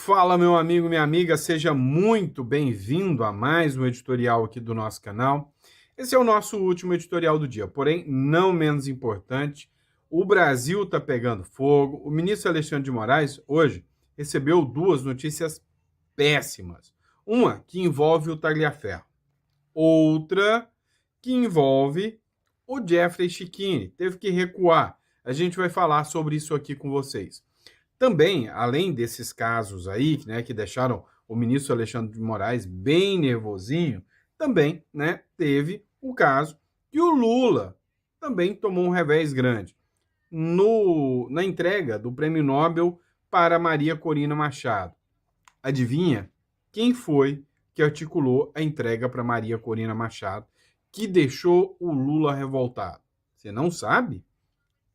Fala, meu amigo, minha amiga, seja muito bem-vindo a mais um editorial aqui do nosso canal. Esse é o nosso último editorial do dia, porém, não menos importante, o Brasil está pegando fogo. O ministro Alexandre de Moraes, hoje, recebeu duas notícias péssimas. Uma que envolve o Tagliaferro, outra que envolve o Jeffrey Chiquini. Teve que recuar. A gente vai falar sobre isso aqui com vocês. Também, além desses casos aí, né, que deixaram o ministro Alexandre de Moraes bem nervosinho, também, né, teve o caso que o Lula também tomou um revés grande na entrega do Prêmio Nobel para Maria Corina Machado. Adivinha quem foi que articulou a entrega para Maria Corina Machado, que deixou o Lula revoltado? Você não sabe?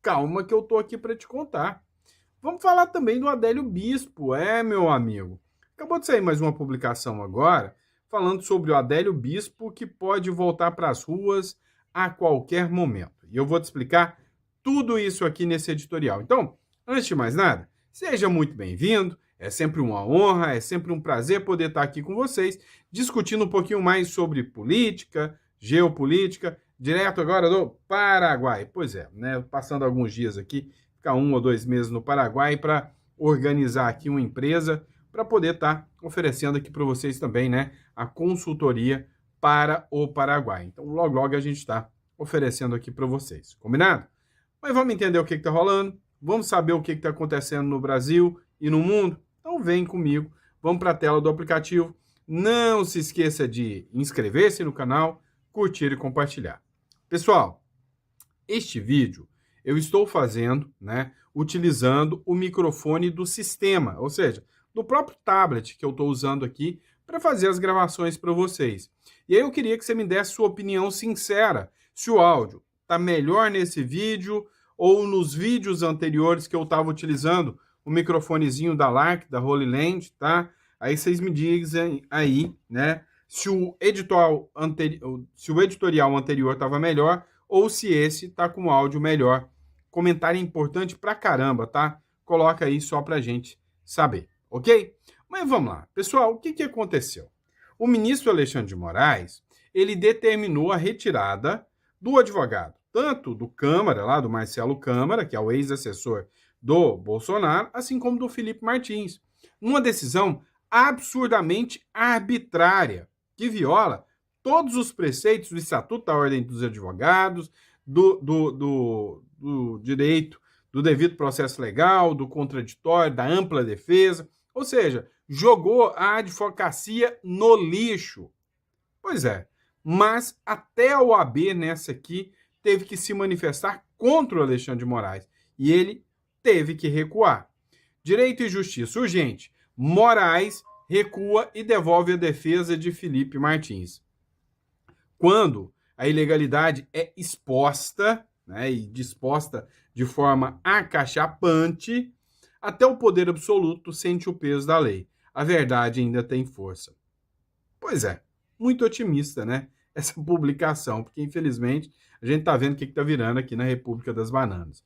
Calma que eu tô aqui para te contar. Vamos falar também do Adélio Bispo, meu amigo. Acabou de sair mais uma publicação agora, falando sobre o Adélio Bispo, que pode voltar para as ruas a qualquer momento. E eu vou te explicar tudo isso aqui nesse editorial. Então, antes de mais nada, seja muito bem-vindo. É sempre uma honra, é sempre um prazer poder estar aqui com vocês, discutindo um pouquinho mais sobre política, geopolítica, direto agora do Paraguai. Pois é, né? Passando alguns dias aqui, ficar 1 ou 2 meses no Paraguai para organizar aqui uma empresa para poder estar oferecendo aqui para vocês também, né, a consultoria para o Paraguai. Então, logo, logo a gente está oferecendo aqui para vocês. Combinado? Mas vamos entender o que está rolando, vamos saber o que está acontecendo no Brasil e no mundo? Então, vem comigo, vamos para a tela do aplicativo. Não se esqueça de inscrever-se no canal, curtir e compartilhar. Pessoal, este vídeo eu estou fazendo, né, utilizando o microfone do sistema, ou seja, do próprio tablet que eu estou usando aqui para fazer as gravações para vocês. E aí eu queria que você me desse sua opinião sincera, se o áudio está melhor nesse vídeo ou nos vídeos anteriores que eu estava utilizando o microfonezinho da Lark, da Holy Land, tá? Aí vocês me dizem aí, né, se o editorial anterior estava melhor ou se esse tá com áudio melhor. Comentário é importante pra caramba, tá? Coloca aí só pra gente saber, ok? Mas vamos lá. Pessoal, o que aconteceu? O ministro Alexandre de Moraes, ele determinou a retirada do advogado, tanto do Câmara, lá do Marcelo Câmara, que é o ex-assessor do Bolsonaro, assim como do Felipe Martins, numa decisão absurdamente arbitrária, que viola todos os preceitos do Estatuto da Ordem dos Advogados, do direito do devido processo legal, do contraditório, da ampla defesa, ou seja, jogou a advocacia no lixo. Pois é, mas até a OAB nessa aqui teve que se manifestar contra o Alexandre de Moraes e ele teve que recuar. Direito e Justiça urgente. Moraes recua e devolve a defesa de Felipe Martins. Quando a ilegalidade é exposta, né, e disposta de forma acachapante, até o poder absoluto sente o peso da lei. A verdade ainda tem força. Pois é, muito otimista, né? Essa publicação, porque infelizmente a gente está vendo o que está virando aqui na República das Bananas.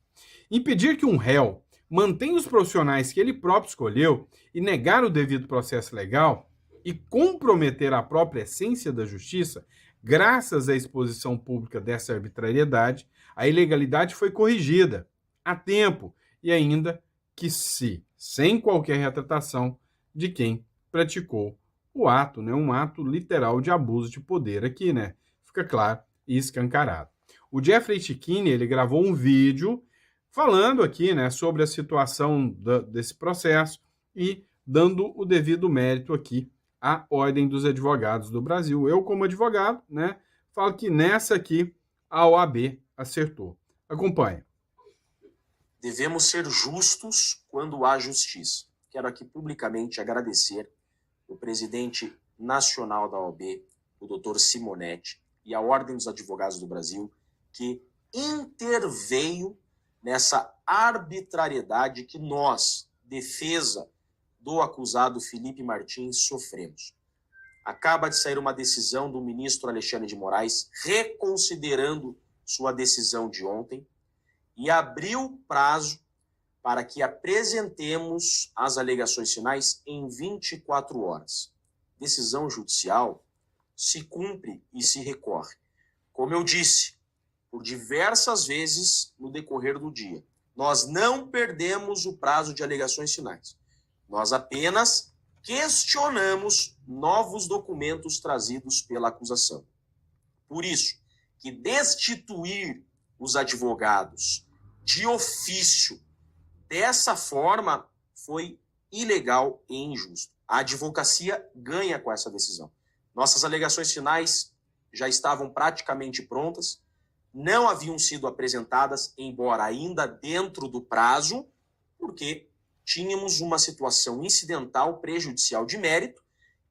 Impedir que um réu mantenha os profissionais que ele próprio escolheu e negar o devido processo legal e comprometer a própria essência da justiça, graças à exposição pública dessa arbitrariedade, a ilegalidade foi corrigida a tempo e ainda que sem qualquer retratação de quem praticou o ato, né, um ato literal de abuso de poder aqui, né? Fica claro e escancarado. O Jeffrey Chiquini, ele gravou um vídeo falando aqui, né, sobre a situação desse processo e dando o devido mérito aqui à Ordem dos Advogados do Brasil. Eu, como advogado, né, falo que nessa aqui a OAB acertou. Acompanhe. Devemos ser justos quando há justiça. Quero aqui publicamente agradecer o presidente nacional da OAB, o doutor Simonetti, e a Ordem dos Advogados do Brasil, que interveio nessa arbitrariedade que nós, defesa do acusado Felipe Martins, sofremos. Acaba de sair uma decisão do ministro Alexandre de Moraes reconsiderando sua decisão de ontem e abriu prazo para que apresentemos as alegações finais em 24 horas. Decisão judicial se cumpre e se recorre. Como eu disse, por diversas vezes no decorrer do dia, nós não perdemos o prazo de alegações finais. Nós apenas questionamos novos documentos trazidos pela acusação. Por isso, que destituir os advogados de ofício dessa forma foi ilegal e injusto. A advocacia ganha com essa decisão. Nossas alegações finais já estavam praticamente prontas, não haviam sido apresentadas, embora ainda dentro do prazo, porque tínhamos uma situação incidental prejudicial de mérito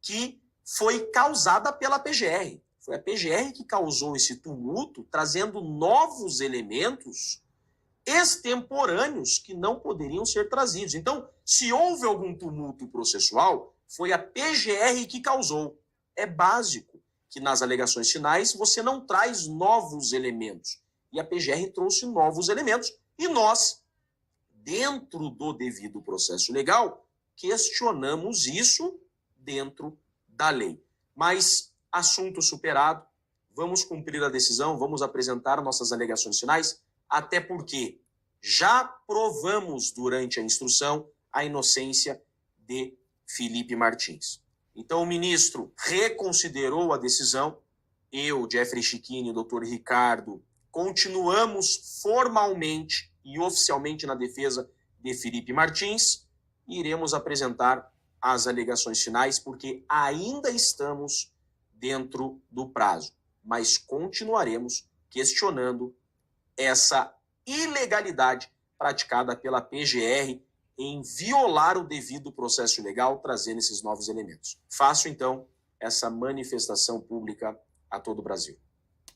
que foi causada pela PGR. Foi a PGR que causou esse tumulto, trazendo novos elementos extemporâneos que não poderiam ser trazidos. Então, se houve algum tumulto processual, foi a PGR que causou. É básico que nas alegações finais você não traz novos elementos. E a PGR trouxe novos elementos e nós, dentro do devido processo legal, questionamos isso dentro da lei. Mas, assunto superado, vamos cumprir a decisão, vamos apresentar nossas alegações finais, até porque já provamos durante a instrução a inocência de Felipe Martins. Então, o ministro reconsiderou a decisão, eu, Jeffrey Chiquini e o doutor Ricardo, continuamos formalmente e oficialmente na defesa de Felipe Martins e iremos apresentar as alegações finais, porque ainda estamos dentro do prazo, mas continuaremos questionando essa ilegalidade praticada pela PGR em violar o devido processo legal, trazendo esses novos elementos. Faço, então, essa manifestação pública a todo o Brasil.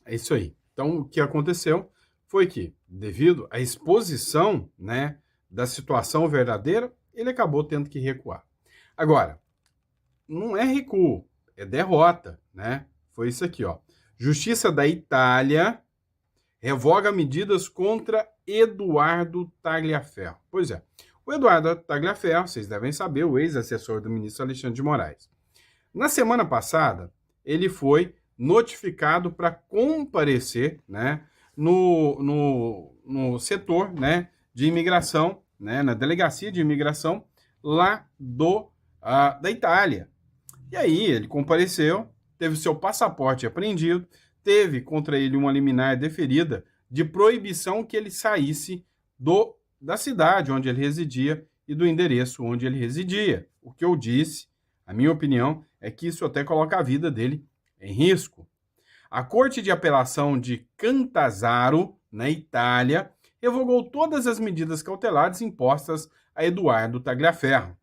É isso aí. Então, o que aconteceu foi que, devido à exposição, né, da situação verdadeira, ele acabou tendo que recuar. Agora, não é recuo, é derrota, né? Foi isso aqui, ó. Justiça da Itália revoga medidas contra Eduardo Tagliaferro. Pois é, o Eduardo Tagliaferro, vocês devem saber, o ex-assessor do ministro Alexandre de Moraes. Na semana passada, ele foi notificado para comparecer, né, no setor, né, de imigração, né, na delegacia de imigração lá da Itália. E aí ele compareceu, teve seu passaporte apreendido, teve contra ele uma liminar deferida de proibição que ele saísse da cidade onde ele residia e do endereço onde ele residia. O que eu disse, a minha opinião, é que isso até coloca a vida dele em risco. A Corte de Apelação de Catanzaro, na Itália, revogou todas as medidas cautelares impostas a Eduardo Tagliaferro.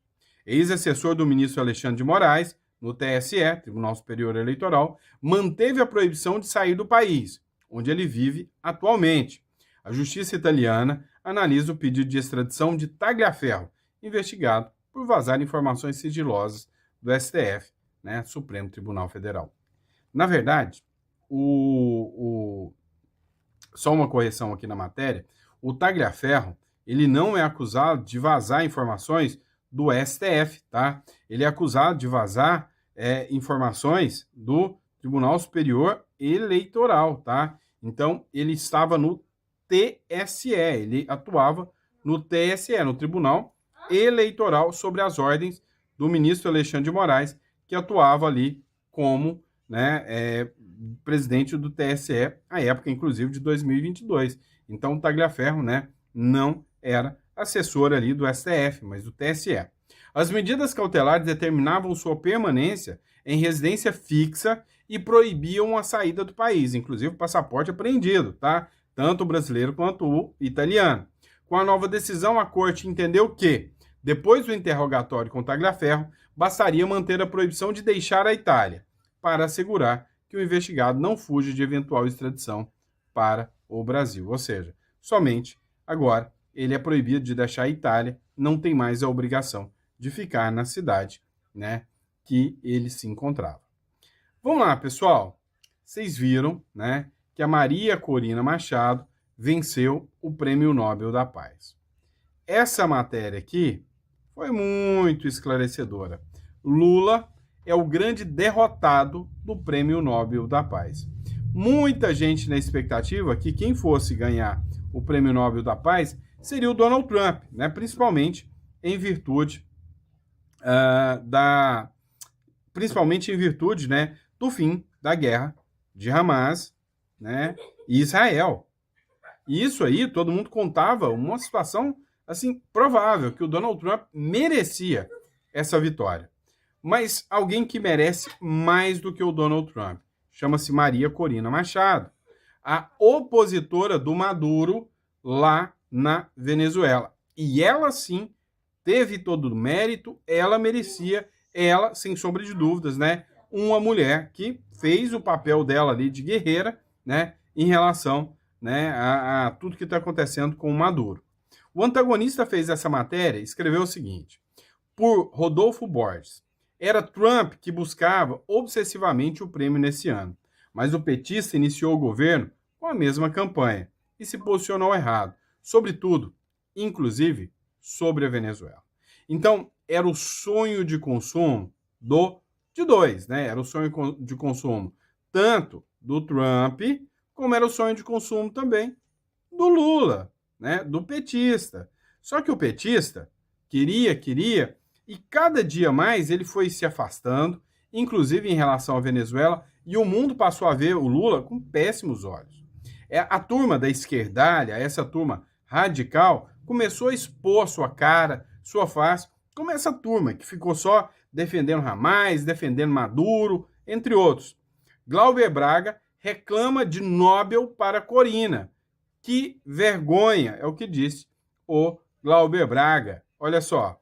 Ex-assessor do ministro Alexandre de Moraes, no TSE, Tribunal Superior Eleitoral, manteve a proibição de sair do país, onde ele vive atualmente. A justiça italiana analisa o pedido de extradição de Tagliaferro, investigado por vazar informações sigilosas do STF, né, Supremo Tribunal Federal. Na verdade, só uma correção aqui na matéria, o Tagliaferro, ele não é acusado de vazar informações do STF, tá? Ele é acusado de vazar informações do Tribunal Superior Eleitoral, tá? Então, ele estava no TSE, ele atuava no TSE, no Tribunal Eleitoral, sobre as ordens do ministro Alexandre de Moraes, que atuava ali como, né, presidente do TSE, à época, inclusive, de 2022. Então, o Tagliaferro, né, não era assessor ali do STF, mas do TSE. As medidas cautelares determinavam sua permanência em residência fixa e proibiam a saída do país, inclusive o passaporte apreendido, tá? Tanto o brasileiro quanto o italiano. Com a nova decisão, a Corte entendeu que, depois do interrogatório com Tagliaferro, bastaria manter a proibição de deixar a Itália, para assegurar que o investigado não fuja de eventual extradição para o Brasil. Ou seja, somente agora ele é proibido de deixar a Itália, não tem mais a obrigação de ficar na cidade, né, que ele se encontrava. Vamos lá, pessoal. Vocês viram, né, que a Maria Corina Machado venceu o Prêmio Nobel da Paz. essa matéria aqui foi muito esclarecedora. Lula é o grande derrotado do Prêmio Nobel da Paz. Muita gente na expectativa que quem fosse ganhar o Prêmio Nobel da Paz seria o Donald Trump, né? Principalmente em virtude né, do fim da guerra de Hamas, né, e Israel. E isso aí, todo mundo contava uma situação assim provável, que o Donald Trump merecia essa vitória. Mas alguém que merece mais do que o Donald Trump chama-se Maria Corina Machado, a opositora do Maduro lá na Venezuela. E ela sim teve todo o mérito, ela merecia, ela, sem sombra de dúvidas, né, uma mulher que fez o papel dela ali de guerreira, né, em relação, né, a tudo que está acontecendo com o Maduro. O antagonista fez essa matéria e escreveu o seguinte: por Rodolfo Borges, era Trump que buscava obsessivamente o prêmio nesse ano, mas o petista iniciou o governo com a mesma campanha e se posicionou errado, sobretudo, inclusive, sobre a Venezuela. Então, era o sonho de consumo de dois, né? Era o sonho de consumo tanto do Trump, como era o sonho de consumo também do Lula, né? Do petista. Só que o petista queria, e cada dia mais ele foi se afastando, inclusive em relação à Venezuela, e o mundo passou a ver o Lula com péssimos olhos. A turma da esquerdalha, essa turma radical, começou a expor sua cara, sua face, como essa turma que ficou só defendendo Hamas, defendendo Maduro, entre outros. Glauber Braga reclama de Nobel para Corina. Que vergonha, é o que disse o Glauber Braga. Olha só,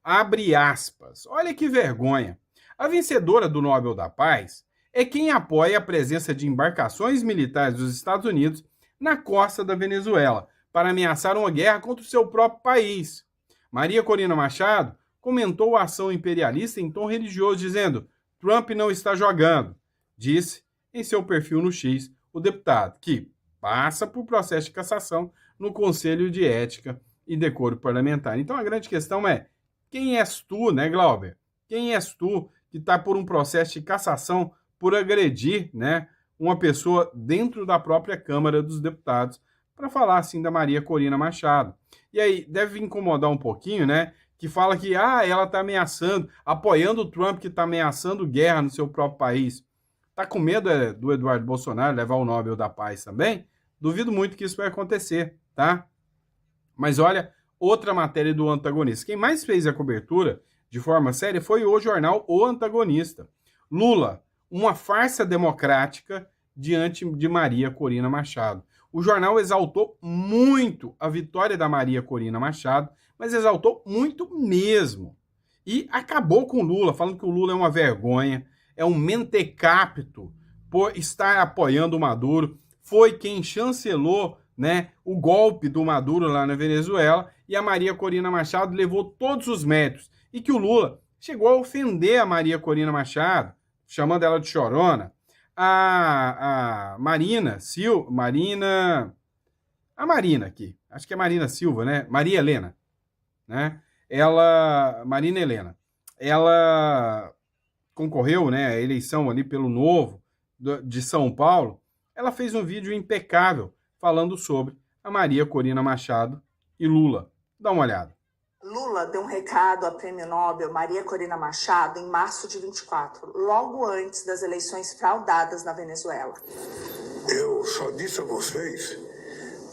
abre aspas, olha que vergonha. A vencedora do Nobel da Paz é quem apoia a presença de embarcações militares dos Estados Unidos na costa da Venezuela, para ameaçar uma guerra contra o seu próprio país. Maria Corina Machado comentou a ação imperialista em tom religioso, dizendo: Trump não está jogando, disse em seu perfil no X o deputado, que passa por processo de cassação no Conselho de Ética e Decoro Parlamentar. Então a grande questão é: quem és tu, né, Glauber? Quem és tu que está por um processo de cassação por agredir, né, uma pessoa dentro da própria Câmara dos Deputados, para falar assim da Maria Corina Machado? E aí, deve incomodar um pouquinho, né, que fala que ela está ameaçando, apoiando o Trump que está ameaçando guerra no seu próprio país. Tá com medo do Eduardo Bolsonaro levar o Nobel da Paz também? Duvido muito que isso vai acontecer, tá? Mas olha, outra matéria do antagonista. Quem mais fez a cobertura de forma séria foi o jornal O Antagonista. Lula, uma farsa democrática diante de Maria Corina Machado. O jornal exaltou muito a vitória da Maria Corina Machado, mas exaltou muito mesmo. E acabou com o Lula, falando que o Lula é uma vergonha, é um mentecapto por estar apoiando o Maduro, foi quem chancelou, né, o golpe do Maduro lá na Venezuela, e a Maria Corina Machado levou todos os méritos. E que o Lula chegou a ofender a Maria Corina Machado, chamando ela de chorona. A Marina aqui, acho que é Marina Silva, né? Maria Helena, né? Marina Helena, ela concorreu, né, à eleição ali pelo Novo de São Paulo. Ela fez um vídeo impecável falando sobre a Maria Corina Machado e Lula. Dá uma olhada. Lula deu um recado à Prêmio Nobel Maria Corina Machado em março de 24, logo antes das eleições fraudadas na Venezuela. Eu só disse a vocês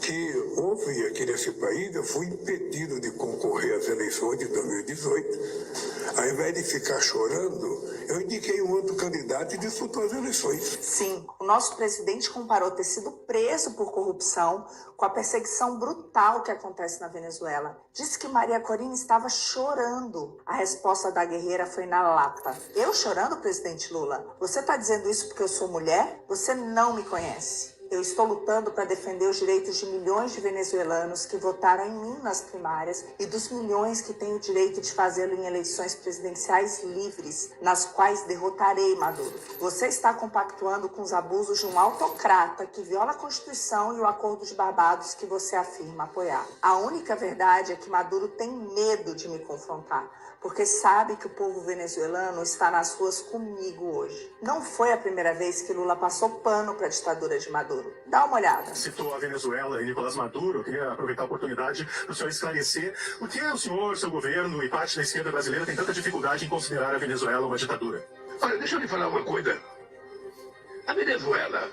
que houve aqui nesse país, eu fui impedido de concorrer às eleições de 2018. Ao invés de ficar chorando, eu indiquei um outro candidato e disputou as eleições. Sim, o nosso presidente comparou ter sido preso por corrupção com a perseguição brutal que acontece na Venezuela. Disse que Maria Corina estava chorando. A resposta da guerreira foi na lata. Eu chorando, presidente Lula? Você está dizendo isso porque eu sou mulher? Você não me conhece. Eu estou lutando para defender os direitos de milhões de venezuelanos que votaram em mim nas primárias e dos milhões que têm o direito de fazê-lo em eleições presidenciais livres, nas quais derrotarei Maduro. Você está compactuando com os abusos de um autocrata que viola a Constituição e o Acordo de Barbados que você afirma apoiar. A única verdade é que Maduro tem medo de me confrontar, porque sabe que o povo venezuelano está nas ruas comigo hoje. Não foi a primeira vez que Lula passou pano para a ditadura de Maduro. Dá uma olhada. Citou a Venezuela e Nicolás Maduro. Eu queria aproveitar a oportunidade para o senhor esclarecer por que o senhor, seu governo e parte da esquerda brasileira tem tanta dificuldade em considerar a Venezuela uma ditadura. Olha, deixa eu lhe falar uma coisa. A Venezuela,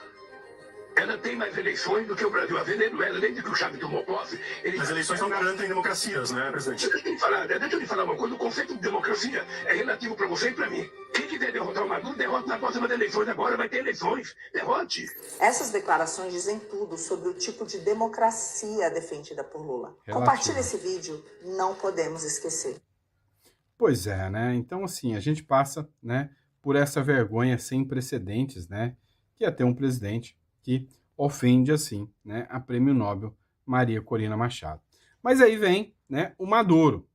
ela tem mais eleições do que o Brasil. A Venezuela, desde que o Chávez tomou posse... As eleições não garantem democracias, né, presidente? Deixa eu lhe falar uma coisa. O conceito de democracia é relativo para você e para mim. Quem quiser derrotar o Maduro, derrota na próxima eleições. Agora vai ter eleições. Derrote. Essas declarações dizem tudo sobre o tipo de democracia defendida por Lula. Compartilhe esse vídeo. Não podemos esquecer. Pois é, né? Então, assim, a gente passa, né, por essa vergonha sem precedentes, né, que é ter um presidente que ofende, assim, né, a Prêmio Nobel Maria Corina Machado. Mas aí vem, né, o Maduro.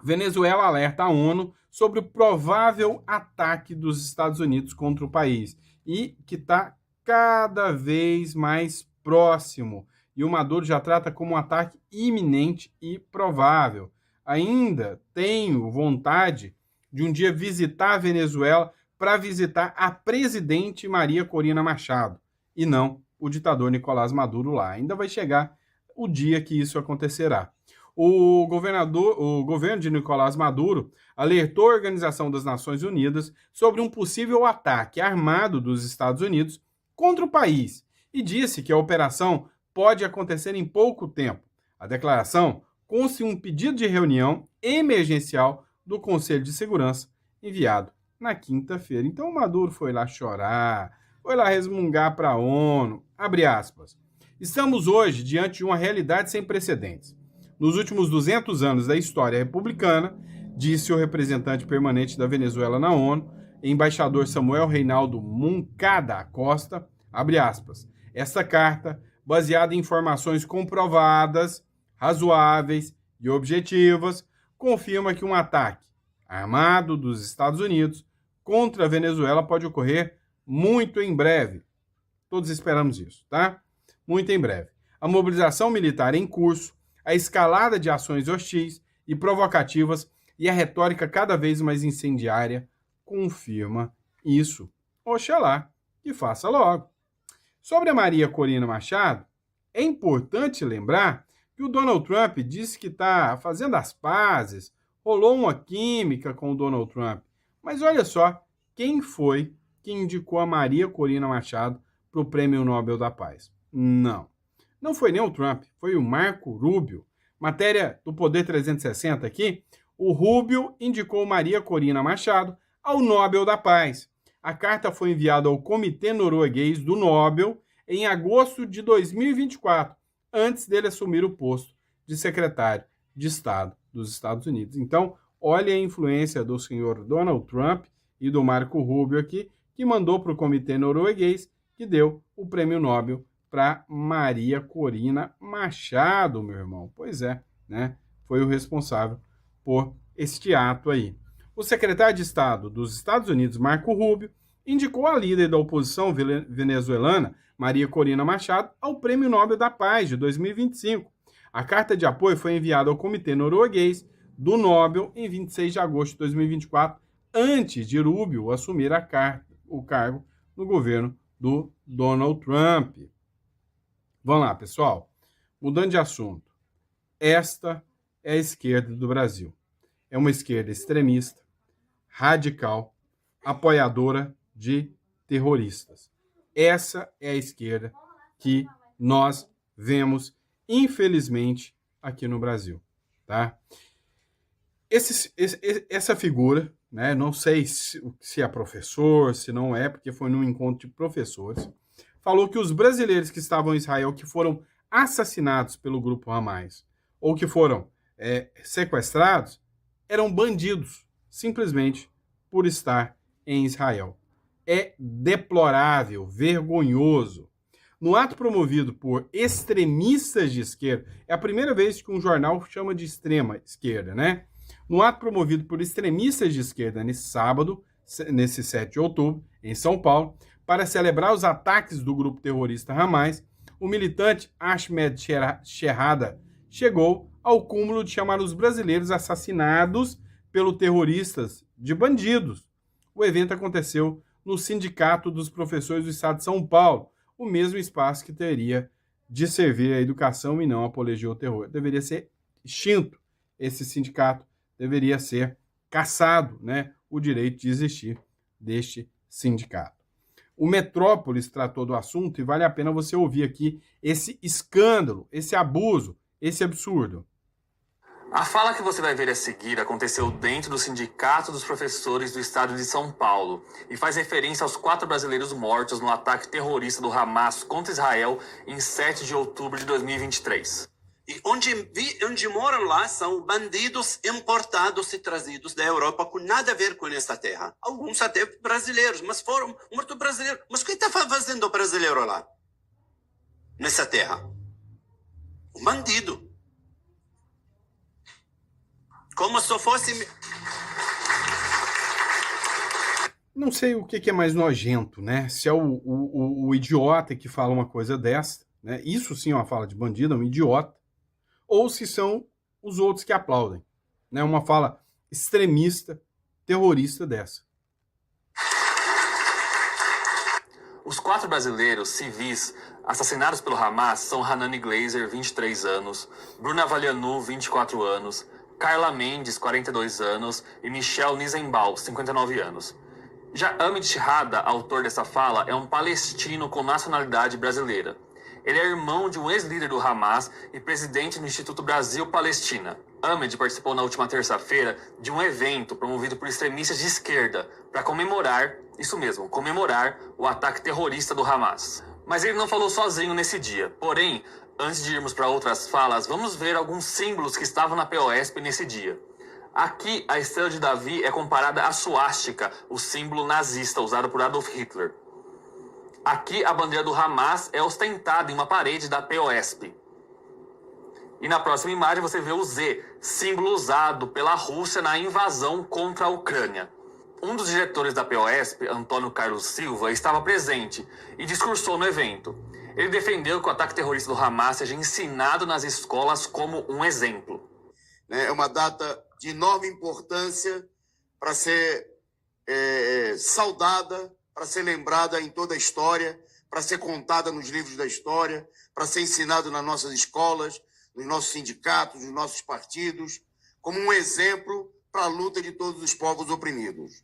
Venezuela alerta a ONU sobre o provável ataque dos Estados Unidos contra o país e que está cada vez mais próximo. E o Maduro já trata como um ataque iminente e provável. Ainda tenho vontade de um dia visitar a Venezuela para visitar a presidente Maria Corina Machado e não o ditador Nicolás Maduro lá. Ainda vai chegar o dia que isso acontecerá. O governo de Nicolás Maduro alertou a Organização das Nações Unidas sobre um possível ataque armado dos Estados Unidos contra o país e disse que a operação pode acontecer em pouco tempo. A declaração consta em um pedido de reunião emergencial do Conselho de Segurança enviado na quinta-feira. Então o Maduro foi lá chorar, foi lá resmungar para a ONU, abre aspas. Estamos hoje diante de uma realidade sem precedentes. Nos últimos 200 anos da história republicana, disse o representante permanente da Venezuela na ONU, embaixador Samuel Reinaldo Moncada Costa, abre aspas. Esta carta, baseada em informações comprovadas, razoáveis e objetivas, confirma que um ataque armado dos Estados Unidos contra a Venezuela pode ocorrer muito em breve. Todos esperamos isso, tá? Muito em breve. A mobilização militar em curso, a escalada de ações hostis e provocativas e a retórica cada vez mais incendiária confirma isso. Oxalá que faça logo. Sobre a Maria Corina Machado, é importante lembrar que o Donald Trump disse que está fazendo as pazes, rolou uma química com o Donald Trump. Mas olha só, quem foi que indicou a Maria Corina Machado para o Prêmio Nobel da Paz? Não foi nem o Trump, foi o Marco Rubio. Matéria do Poder 360 aqui, o Rubio indicou Maria Corina Machado ao Nobel da Paz. A carta foi enviada ao Comitê Norueguês do Nobel em agosto de 2024, antes dele assumir o posto de secretário de Estado dos Estados Unidos. Então, olha a influência do senhor Donald Trump e do Marco Rubio aqui, que mandou para o Comitê Norueguês, que deu o Prêmio Nobel para Maria Corina Machado, meu irmão. Pois é, né? Foi o responsável por este ato aí. O secretário de Estado dos Estados Unidos, Marco Rubio, indicou a líder da oposição venezuelana, Maria Corina Machado, ao Prêmio Nobel da Paz de 2025. A carta de apoio foi enviada ao Comitê Norueguês do Nobel em 26 de agosto de 2024, antes de Rubio assumir o cargo no governo do Donald Trump. Vamos lá, pessoal. Mudando de assunto. Esta é a esquerda do Brasil. É uma esquerda extremista, radical, apoiadora de terroristas. Essa é a esquerda que nós vemos, infelizmente, aqui no Brasil. Tá? Essa figura, né, não sei se é professor, se não é, porque foi num encontro de professores, falou que os brasileiros que estavam em Israel, que foram assassinados pelo grupo Hamas, ou que foram sequestrados, eram bandidos, simplesmente por estar em Israel. É deplorável, vergonhoso. No ato promovido por extremistas de esquerda, é a primeira vez que um jornal chama de extrema esquerda, né? No ato promovido por extremistas de esquerda nesse sábado, nesse 7 de outubro, em São Paulo, para celebrar os ataques do grupo terrorista Hamas, o militante Ahmed Sherrada chegou ao cúmulo de chamar os brasileiros assassinados pelos terroristas de bandidos. O evento aconteceu no Sindicato dos Professores do Estado de São Paulo, o mesmo espaço que teria de servir à educação e não apologia ao terror. Deveria ser extinto esse sindicato, deveria ser cassado, né, o direito de existir deste sindicato. O Metrópolis tratou do assunto e vale a pena você ouvir aqui esse escândalo, esse abuso, esse absurdo. A fala que você vai ver a seguir aconteceu dentro do Sindicato dos Professores do Estado de São Paulo e faz referência aos 4 brasileiros mortos no ataque terrorista do Hamas contra Israel em 7 de outubro de 2023. E onde moram lá são bandidos importados e trazidos da Europa com nada a ver com essa terra. Alguns até brasileiros, mas foram mortos brasileiros. Mas o que está fazendo o brasileiro lá? Nessa terra? Um bandido. Como se fosse... Não sei o que é mais nojento, né? Se é o idiota que fala uma coisa dessa, né? Isso sim é uma fala de bandido, é um idiota. Ou se são os outros que aplaudem, né? Uma fala extremista, terrorista dessa. Os 4 brasileiros civis assassinados pelo Hamas são Hanani Glazer, 23 anos, Bruna Valianu, 24 anos, Carla Mendes, 42 anos, e Michel Nizenbaum, 59 anos. Já Ahmed Sherrada, autor dessa fala, é um palestino com nacionalidade brasileira. Ele é irmão de um ex-líder do Hamas e presidente do Instituto Brasil-Palestina. Ahmed participou na última terça-feira de um evento promovido por extremistas de esquerda para comemorar, isso mesmo, comemorar o ataque terrorista do Hamas. Mas ele não falou sozinho nesse dia. Porém, antes de irmos para outras falas, vamos ver alguns símbolos que estavam na POSP nesse dia. Aqui, a estrela de Davi é comparada à suástica, o símbolo nazista usado por Adolf Hitler. Aqui, a bandeira do Hamas é ostentada em uma parede da POSP. E na próxima imagem você vê o Z, símbolo usado pela Rússia na invasão contra a Ucrânia. Um dos diretores da POSP, Antônio Carlos Silva, estava presente e discursou no evento. Ele defendeu que o ataque terrorista do Hamas seja ensinado nas escolas como um exemplo. É uma data de enorme importância para ser saudada, para ser lembrada em toda a história, para ser contada nos livros da história, para ser ensinado nas nossas escolas, nos nossos sindicatos, nos nossos partidos, como um exemplo para a luta de todos os povos oprimidos.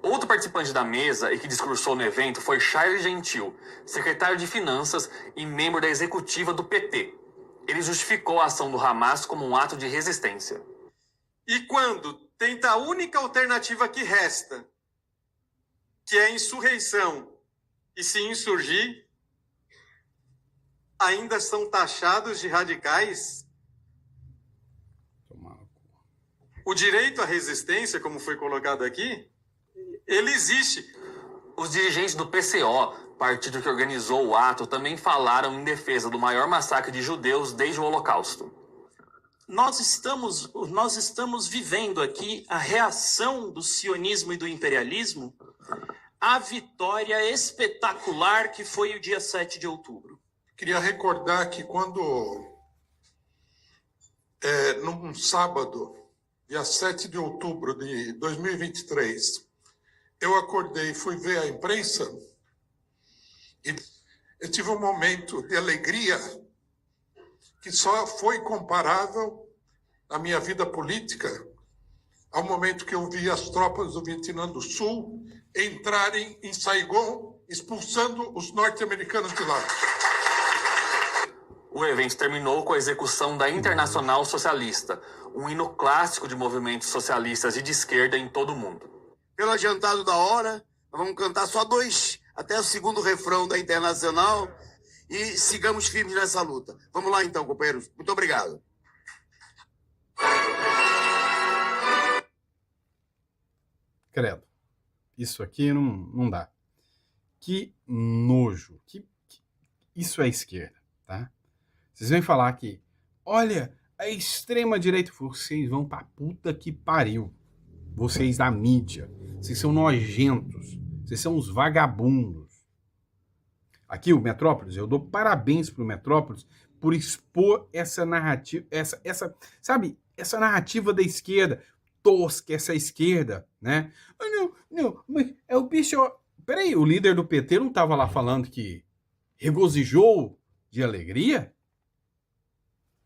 Outro participante da mesa e que discursou no evento foi Charles Gentil, secretário de Finanças e membro da executiva do PT. Ele justificou a ação do Hamas como um ato de resistência. E quando tenta a única alternativa que resta, que é a insurreição, e se insurgir, ainda são taxados de radicais? O direito à resistência, como foi colocado aqui, ele existe. Os dirigentes do PCO, partido que organizou o ato, também falaram em defesa do maior massacre de judeus desde o Holocausto. Nós estamos vivendo aqui a reação do sionismo e do imperialismo à vitória espetacular que foi o dia 7 de outubro. Queria recordar que quando, num sábado, dia 7 de outubro de 2023, eu acordei e fui ver a imprensa e eu tive um momento de alegria que só foi comparável na minha vida política ao momento que eu vi as tropas do Vietnã do Sul entrarem em Saigon, expulsando os norte-americanos de lá. O evento terminou com a execução da Internacional Socialista, um hino clássico de movimentos socialistas e de esquerda em todo o mundo. Pelo adiantado da hora, nós vamos cantar só 2, até o segundo refrão da Internacional, e sigamos firmes nessa luta. Vamos lá então, companheiros. Muito obrigado. Credo. Isso aqui não dá. Que nojo. Isso é esquerda, tá? Vocês vêm falar que, olha, a extrema-direita, vocês vão pra puta que pariu. Vocês da mídia, vocês são nojentos, vocês são os vagabundos. Aqui o Metrópolis, eu dou parabéns pro Metrópolis por expor essa narrativa, essa narrativa da esquerda, tosca, essa esquerda, né? Ah, não, mas é o bicho... Peraí, o líder do PT não tava lá falando que regozijou de alegria?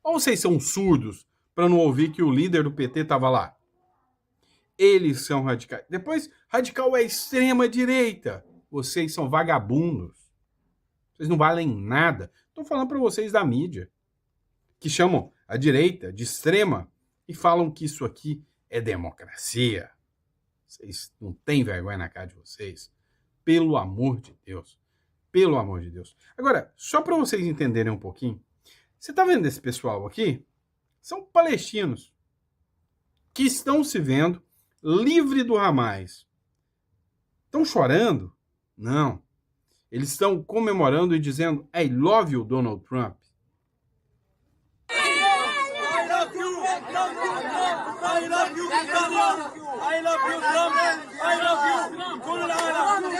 Ou vocês são surdos para não ouvir que o líder do PT tava lá? Eles são radicais. Depois, radical é extrema-direita. Vocês são vagabundos. Vocês não valem nada. Estou falando para vocês da mídia, que chamam a direita de extrema e falam que isso aqui é democracia. Vocês não têm vergonha na cara de vocês. Pelo amor de Deus. Pelo amor de Deus. Agora, só para vocês entenderem um pouquinho, você está vendo esse pessoal aqui? São palestinos que estão se vendo livre do Hamas. Estão chorando? Não. Eles estão comemorando e dizendo I love you, Donald Trump. I love you, I love you, I love you, Trump. I love you. كل العالم.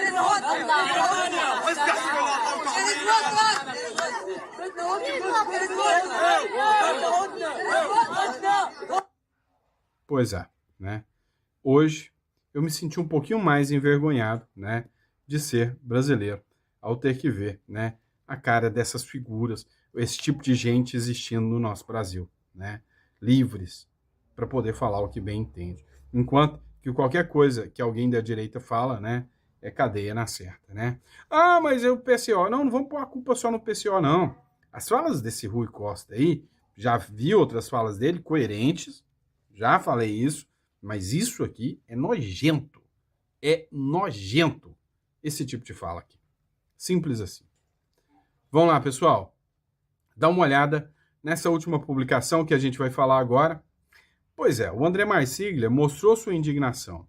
Pois é, né? Hoje eu me senti um pouquinho mais envergonhado, né, de ser brasileiro, ao ter que ver, né, a cara dessas figuras, esse tipo de gente existindo no nosso Brasil, né, livres para poder falar o que bem entende. Enquanto que qualquer coisa que alguém da direita fala, né, é cadeia na certa, né? Ah, mas é o PCO. Não vamos pôr a culpa só no PCO, não. As falas desse Rui Costa aí, já vi outras falas dele coerentes, já falei isso, mas isso aqui é nojento. É nojento esse tipo de fala aqui. Simples assim. Vamos lá, pessoal. Dá uma olhada nessa última publicação que a gente vai falar agora. Pois é, o André Marsiglia mostrou sua indignação.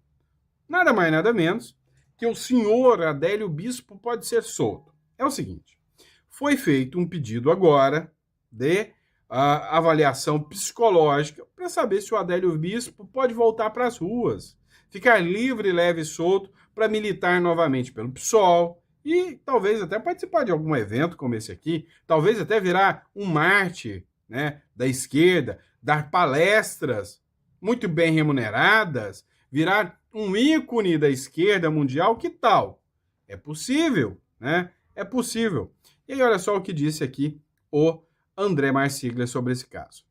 Nada mais, nada menos que o senhor Adélio Bispo pode ser solto. É o seguinte, foi feito um pedido agora de avaliação psicológica para saber se o Adélio Bispo pode voltar para as ruas, ficar livre, leve e solto para militar novamente pelo PSOL e talvez até participar de algum evento como esse aqui, talvez até virar um mártir, né, da esquerda, dar palestras muito bem remuneradas, virar um ícone da esquerda mundial, que tal? É possível, né? É possível. E aí, olha só o que disse aqui o André Marsiglia sobre esse caso.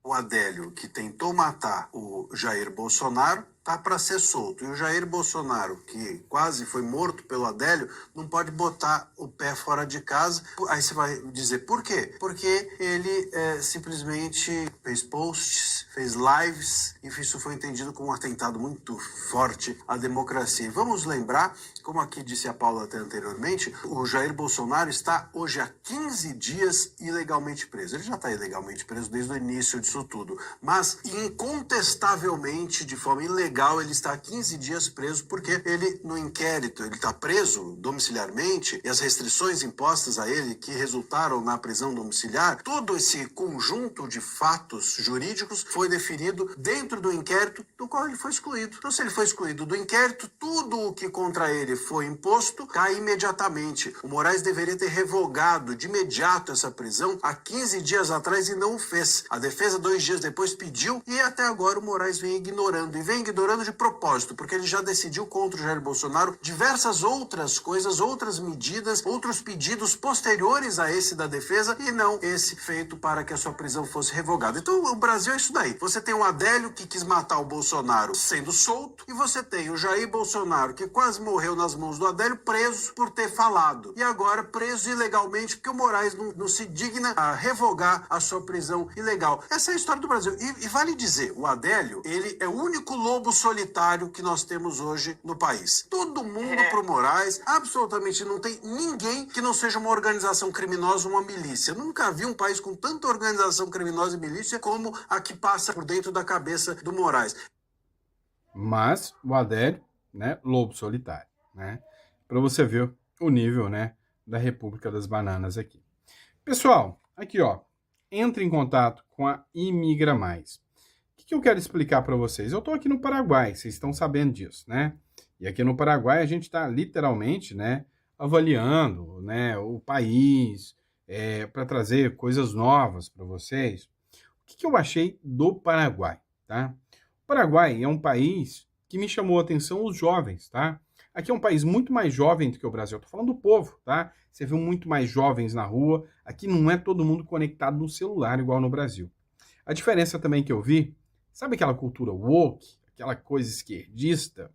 O Adélio, que tentou matar o Jair Bolsonaro, tá para ser solto. E o Jair Bolsonaro, que quase foi morto pelo Adélio, não pode botar o pé fora de casa. Aí você vai dizer, por quê? Porque ele simplesmente fez posts, fez lives, e isso foi entendido como um atentado muito forte à democracia. E vamos lembrar, como aqui disse a Paula até anteriormente, o Jair Bolsonaro está hoje há 15 dias ilegalmente preso. Ele já está ilegalmente preso desde o início disso tudo. Mas, incontestavelmente, de forma ilegal, ele está há 15 dias preso porque ele, no inquérito, ele está preso domiciliarmente e as restrições impostas a ele que resultaram na prisão domiciliar, todo esse conjunto de fatos jurídicos foi definido dentro do inquérito do qual ele foi excluído. Então, se ele foi excluído do inquérito, tudo o que contra ele foi imposto cai imediatamente. O Moraes deveria ter revogado de imediato essa prisão há 15 dias atrás e não o fez. A defesa, 2 dias depois, pediu e até agora o Moraes vem ignorando. E vem ignorando de propósito, porque ele já decidiu contra o Jair Bolsonaro diversas outras coisas, outras medidas, outros pedidos posteriores a esse da defesa e não esse feito para que a sua prisão fosse revogada. Então o Brasil é isso daí. Você tem o Adélio que quis matar o Bolsonaro sendo solto e você tem o Jair Bolsonaro que quase morreu nas mãos do Adélio preso por ter falado e agora preso ilegalmente porque o Moraes não se digna a revogar a sua prisão ilegal. Essa é a história do Brasil. E vale dizer, o Adélio, ele é o único lobo solitário que nós temos hoje no país. Todo mundo pro Moraes, absolutamente não tem ninguém que não seja uma organização criminosa, uma milícia. Eu nunca vi um país com tanta organização criminosa e milícia como a que passa por dentro da cabeça do Moraes. Mas o Adélio, né, lobo solitário, né? Para você ver o nível, né, da República das Bananas aqui. Pessoal, aqui ó, entre em contato com a Imigra Mais. O que eu quero explicar para vocês? Eu estou aqui no Paraguai, vocês estão sabendo disso, né? E aqui no Paraguai a gente está literalmente, né, avaliando, né, o país para trazer coisas novas para vocês. O que eu achei do Paraguai, tá? O Paraguai é um país que me chamou a atenção os jovens, tá? Aqui é um país muito mais jovem do que o Brasil. Eu tô falando do povo, tá? Você viu muito mais jovens na rua. Aqui não é todo mundo conectado no celular igual no Brasil. A diferença também que eu vi, sabe aquela cultura woke, aquela coisa esquerdista?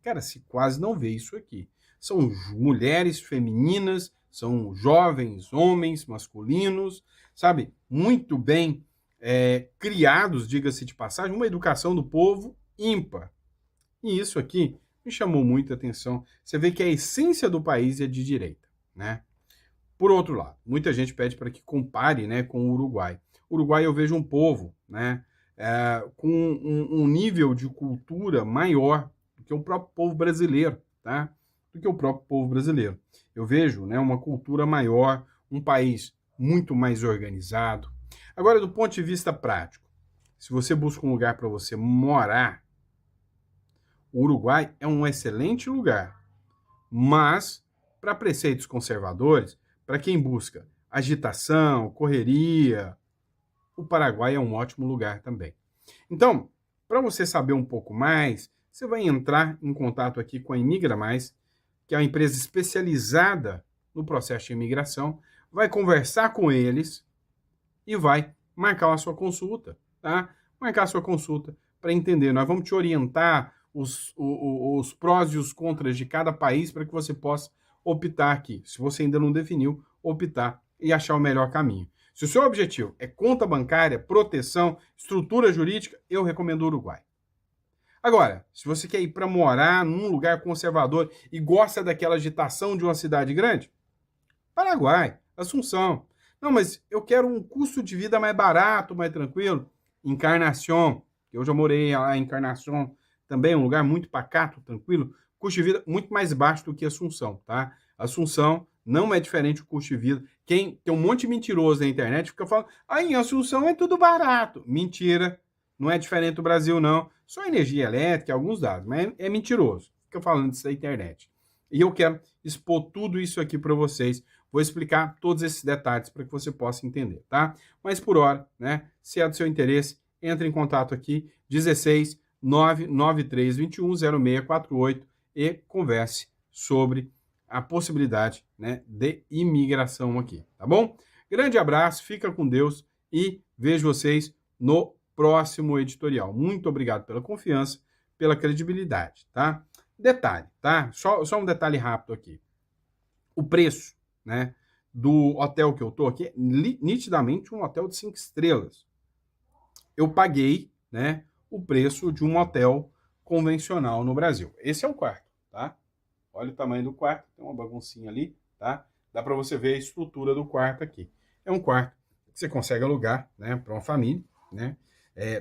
Cara, se quase não vê isso aqui. São mulheres femininas, são jovens, homens, masculinos, sabe? Muito bem criados, diga-se de passagem, uma educação do povo ímpar. E isso aqui me chamou muita atenção. Você vê que a essência do país é de direita, né? Por outro lado, muita gente pede para que compare, né, com o Uruguai. O Uruguai eu vejo um povo, né, com um nível de cultura maior do que o próprio povo brasileiro, tá? Do que o próprio povo brasileiro. Eu vejo, né, uma cultura maior, um país muito mais organizado. Agora, do ponto de vista prático, se você busca um lugar para você morar, o Uruguai é um excelente lugar, mas para preceitos conservadores, para quem busca agitação, correria, o Paraguai é um ótimo lugar também. Então, para você saber um pouco mais, você vai entrar em contato aqui com a Imigra Mais, que é uma empresa especializada no processo de imigração, vai conversar com eles e vai marcar a sua consulta, tá? Marcar a sua consulta para entender. Nós vamos te orientar os prós e os contras de cada país para que você possa optar aqui. Se você ainda não definiu, optar e achar o melhor caminho. Se o seu objetivo é conta bancária, proteção, estrutura jurídica, eu recomendo o Uruguai. Agora, se você quer ir para morar num lugar conservador e gosta daquela agitação de uma cidade grande, Paraguai, Assunção. Não, mas eu quero um custo de vida mais barato, mais tranquilo. Encarnação. Eu já morei lá em Encarnação, também é um lugar muito pacato, tranquilo, custo de vida muito mais baixo do que Assunção, tá? Assunção não é diferente do custo de vida. Tem um monte de mentiroso na internet fica falando, em Assunção é tudo barato. Mentira, não é diferente do Brasil, não. Só energia elétrica, alguns dados, mas é mentiroso. Fica falando isso na internet. E eu quero expor tudo isso aqui para vocês. Vou explicar todos esses detalhes para que você possa entender, tá? Mas por hora, né? Se é do seu interesse, entre em contato aqui, 16 99321 0648 e converse sobre a possibilidade, né, de imigração aqui, tá bom? Grande abraço, fica com Deus e vejo vocês no próximo editorial. Muito obrigado pela confiança, pela credibilidade, tá? Detalhe, tá? Só um detalhe rápido aqui. O preço, né, do hotel que eu tô aqui é nitidamente um hotel de 5 estrelas. Eu paguei, né, o preço de um hotel convencional no Brasil. Esse é o quarto, tá? Olha o tamanho do quarto, tem uma baguncinha ali, tá? Dá para você ver a estrutura do quarto aqui. É um quarto que você consegue alugar, né, para uma família, né?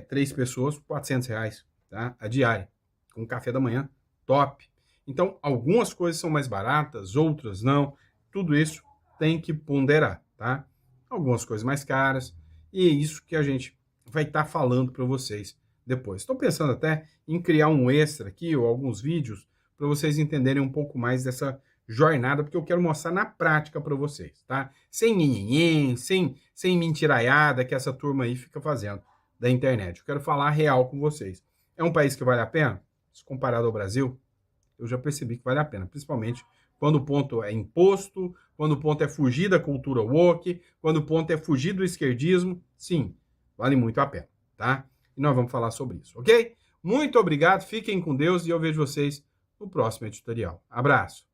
3 pessoas, R$400, tá? A diária, com café da manhã, top. Então, algumas coisas são mais baratas, outras não. Tudo isso tem que ponderar, tá? Algumas coisas mais caras, e é isso que a gente vai estar falando para vocês depois. Estou pensando até em criar um extra aqui, ou alguns vídeos, para vocês entenderem um pouco mais dessa jornada, porque eu quero mostrar na prática para vocês, tá? Sem nhenhenhen, sem mentiraiada que essa turma aí fica fazendo da internet. Eu quero falar real com vocês. É um país que vale a pena? Se comparado ao Brasil, eu já percebi que vale a pena, principalmente quando o ponto é imposto, quando o ponto é fugir da cultura woke, quando o ponto é fugir do esquerdismo, sim, vale muito a pena, tá? E nós vamos falar sobre isso, ok? Muito obrigado, fiquem com Deus e eu vejo vocês no próximo editorial. Abraço!